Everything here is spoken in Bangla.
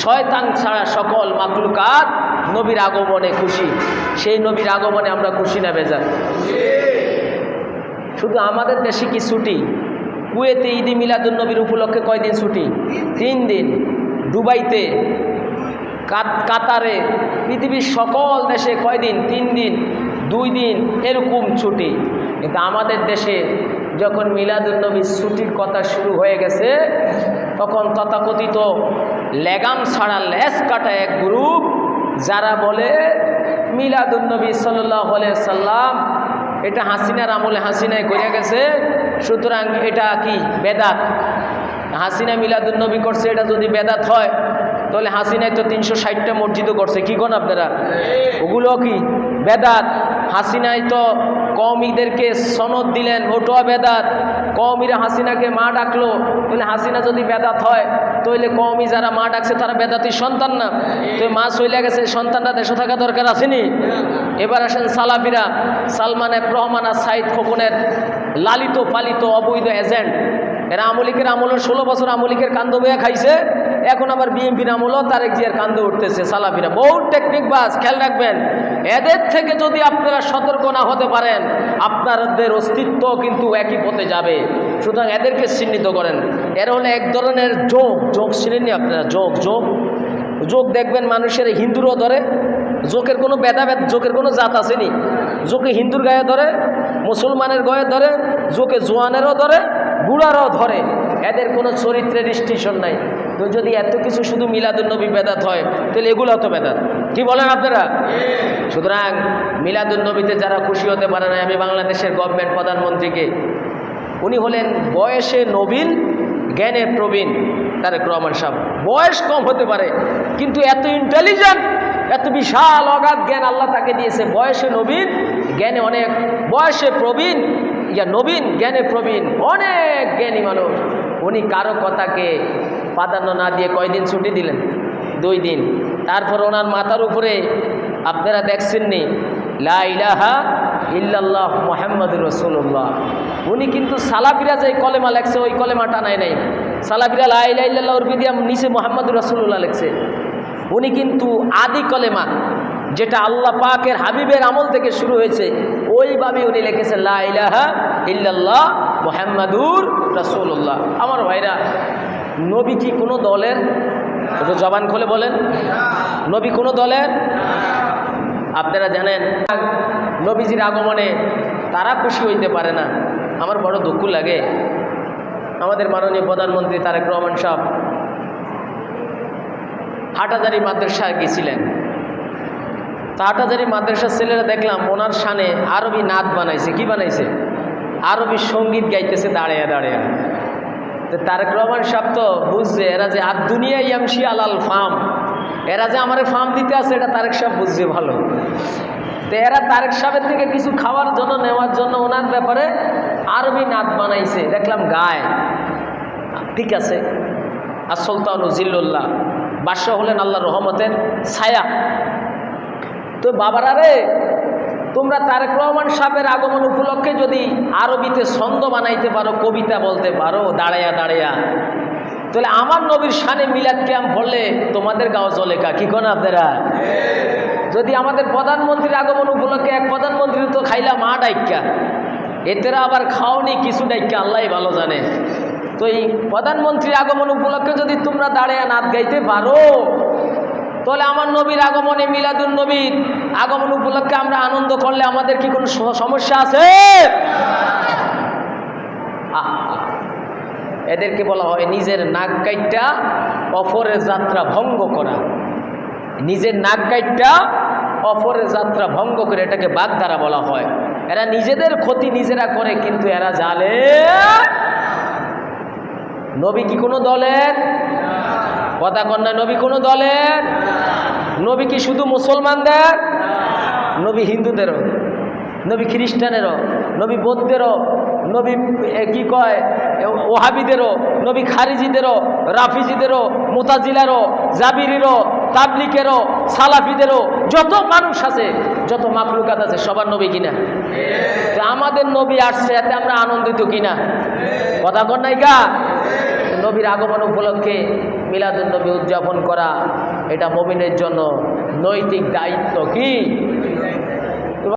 শয়তান ছাড়া সকল মাখলুকাত নবীর আগমনে খুশি। সেই নবীর আগমনে আমরা খুশি না বেজার? শুধু আমাদের দেশে কি ছুটি? কুয়েতে ঈদে মিলাদুন নবীর উপলক্ষে কয়দিন ছুটি? 3 দিন। দুবাইতে, কাতারে, পৃথিবীর সকল দেশে কয়দিন? 3 দিন, 2 দিন এরকম ছুটি। কিন্তু আমাদের দেশে যখন মিলাদুন নবীর ছুটির কথা শুরু হয়ে গেছে, তখন তথাকথিত লেগাম ছাড়া লেজ কাটা এক গ্রুপ যারা বলে মিলাদুন নবী সাল্লাল্লাহু আলাইহি সাল্লাম এটা হাসিনার আমলে হাসিনায় করে গেছে, সুতরাং এটা কি বেদাত। হাসিনা মিলাদুন নবী করছে, এটা যদি বেদাত হয় তাহলে হাসিনায় তো 360টা মসজিদও করছে। কি কোন আপনারা? ওগুলো কি বেদাত? হাসিনায় তো কওমিদেরকে সনদ দিলেন, ওটাও বেদাত। কওমিরা হাসিনাকে মা ডাকলো, তাহলে হাসিনা যদি বেদাত হয় তাহলে কওমি যারা মা ডাকছে তারা বেদাতির সন্তান না? তো মা চলে গেছে, সন্তানরা দেশে থাকা দরকার আসেনি? এবার আসেন সালাফিরা, সালমান এফ রহমান আর সাইদ খোকনের লালিত পালিত অবৈধ এজেন্ট। এরা আমলিকের আমলের 16 বছর আমলিকের কান্দ বইয়া খাইছে, এখন আবার বিএনপির আমলও তারেক জিয়ার কান্দে উঠতেছে সালাফিরা। বহু টেকনিক বাস, খেয়াল রাখবেন। এদের থেকে যদি আপনারা সতর্ক না হতে পারেন, আপনাদের অস্তিত্ব কিন্তু একই পথে যাবে। সুতরাং এদেরকে চিহ্নিত করেন। এরা হলো এক ধরনের যোগ চিনেননি আপনারা? যোগ দেখবেন মানুষের হিন্দুরও ধরে, যোগের কোনো ভেদাভেদ, যোগের কোনো জাত আসেনি। যোগে হিন্দুর গায়ে ধরে, মুসলমানের গায়ে ধরে, যোগে জোয়ানেরও ধরে, বুড়ারও ধরে। এদের কোনো চরিত্রের রিস্ট্রিকশন নাই। তো যদি এত কিছু শুধু মিলাদুন নবী বেদাত হয়, তাহলে এগুলো তো বেদাত। কি বলেন আপনারা? সুতরাং মিলাদুন নবীতে যারা খুশি হতে পারে না, আমি বাংলাদেশের গভর্নমেন্ট প্রধানমন্ত্রীকে, উনি হলেন বয়সে নবীন, জ্ঞানে প্রবীণ তারেক রহমান সাহেব। বয়স কম হতে পারে কিন্তু এত ইন্টেলিজেন্ট, এত বিশাল অগাধ জ্ঞান আল্লাহ তাকে দিয়েছে। বয়সে নবীন, জ্ঞানে অনেক, বয়সে প্রবীণ, নবীন জ্ঞানে প্রবীণ, অনেক জ্ঞানী মানুষ। উনি কারো কথাকে প্রাধান্য না দিয়ে কয়দিন ছুটি দিলেন? 2 দিন। তারপর ওনার মাথার উপরে আপনারা দেখছেননি লা ইলাহা ইল্লাল্লাহ মুহাম্মাদুর রাসূলুল্লাহ। উনি কিন্তু সালাফিরা যে কলেমা লেখছে ওই কলেমাটা নাই। সালাফিরা লা ইলাহা ইল্লাল্লাহ উর্ফি দিয়া নিচে মুহাম্মাদুর রাসূলুল্লাহ লেখছে। উনি কিন্তু আদি কলেমা, যেটা আল্লাহ পাকের হাবিবের আমল থেকে শুরু হয়েছে, ওইভাবে উনি লিখেছেন লা ইলাহা ইল্লাল্লাহ মুহাম্মাদুর রাসূলুল্লাহ। আমার ভাইরা, নবী কি কোনো দলের? একটু জবান খুলে বলেন, নবী কোনো দলের? আপনারা জানেন নবীজির আগমনে তারা খুশি হইতে পারে না। আমার বড় দুঃখ লাগে। আমাদের মাননীয় প্রধানমন্ত্রী তারেক রহমান সাহেব হাটহাজারী মাদ্রাসায় গেছিলেন। তা হাটহাজারী মাদ্রাসার ছেলেরা দেখলাম ওনার শানে আরবি নাত বানাইছে। কি বানাইছে? আরবি সঙ্গীত গাইতেছে দাঁড়িয়ে দাঁড়িয়ে। তো তারেক রহমান সাহেব তো বুঝছে এরা যে আর দুনিয়া ইয়ামশি আলাল ফাম, এরা যে আমার ফার্ম দিতে আছে এটা তারেক সাহেব বুঝছে ভালো। তো এরা তারেক সাহেবের থেকে কিছু খাওয়ার জন্য, নেওয়ার জন্য ওনার ব্যাপারে আরবি নাত বানাইছে। দেখলাম গায়, ঠিক আছে। আর সুলতানু জিল্লুল্লাহ, বাদশাহ হলেন আল্লাহর রহমতের ছায়া। তো বাবারা রে, তোমরা তারেক রহমান সাহেবের আগমন উপলক্ষে যদি আরবিতে ছন্দ বানাইতে পারো, কবিতা বলতে পারো দাঁড়াইয়া দাঁড়াইয়া, তাহলে আমার নবীর শানে মিলাদ কিয়াম পড়লে তোমাদের গাও জ্বলে কা? কি কোন আপনারা? যদি আমাদের প্রধানমন্ত্রীর আগমন উপলক্ষে, এক প্রধানমন্ত্রী তো খাইলা মা ডাইকা, এতেরা আবার খাওনি কিছু ডাইকা, আল্লাহ ভালো জানে। তো এই প্রধানমন্ত্রীর আগমন উপলক্ষে যদি তোমরা দাঁড়াইয়া নাচ গাইতে পারো, তাহলে আমার নবীর আগমনে, মিলাদুন নবীর আগমন উপলক্ষে আমরা আনন্দ করলে আমাদের কি কোনো সমস্যা আছে? এদেরকে বলা হয় নিজের নাক কাইটটা অপরের যাত্রা ভঙ্গ করা। নিজের নাক কাইটটা অপরের যাত্রা ভঙ্গ করে, এটাকে বাগধারা বলা হয়। এরা নিজেদের ক্ষতি নিজেরা করে, কিন্তু এরা জালে। নবী কি কোনো দলের? কথা কন্যা, নবী কোনো দলের? নবী কি শুধু মুসলমানদের? নবী হিন্দুদেরও, নবী খ্রিস্টানেরও, নবী বৌদ্ধদেরও, নবী কি কয় ওহাবিদেরও, নবী খারিজিদেরও, রাফিজিদেরও, মুতাজিলারও, জাবিরিরও, তাবলিকেরও, সালাফিদেরও, যত মানুষ আছে, যত মাখলুকাত আছে, সবার নবী কিনা? আমাদের নবী আসছে, এতে আমরা আনন্দিত কিনা? কথা কন নাই কা? নবীর আগমন উপলক্ষে মিলাদুন্নবী উদযাপন করা এটা মুমিনের জন্য নৈতিক দায়িত্ব। কি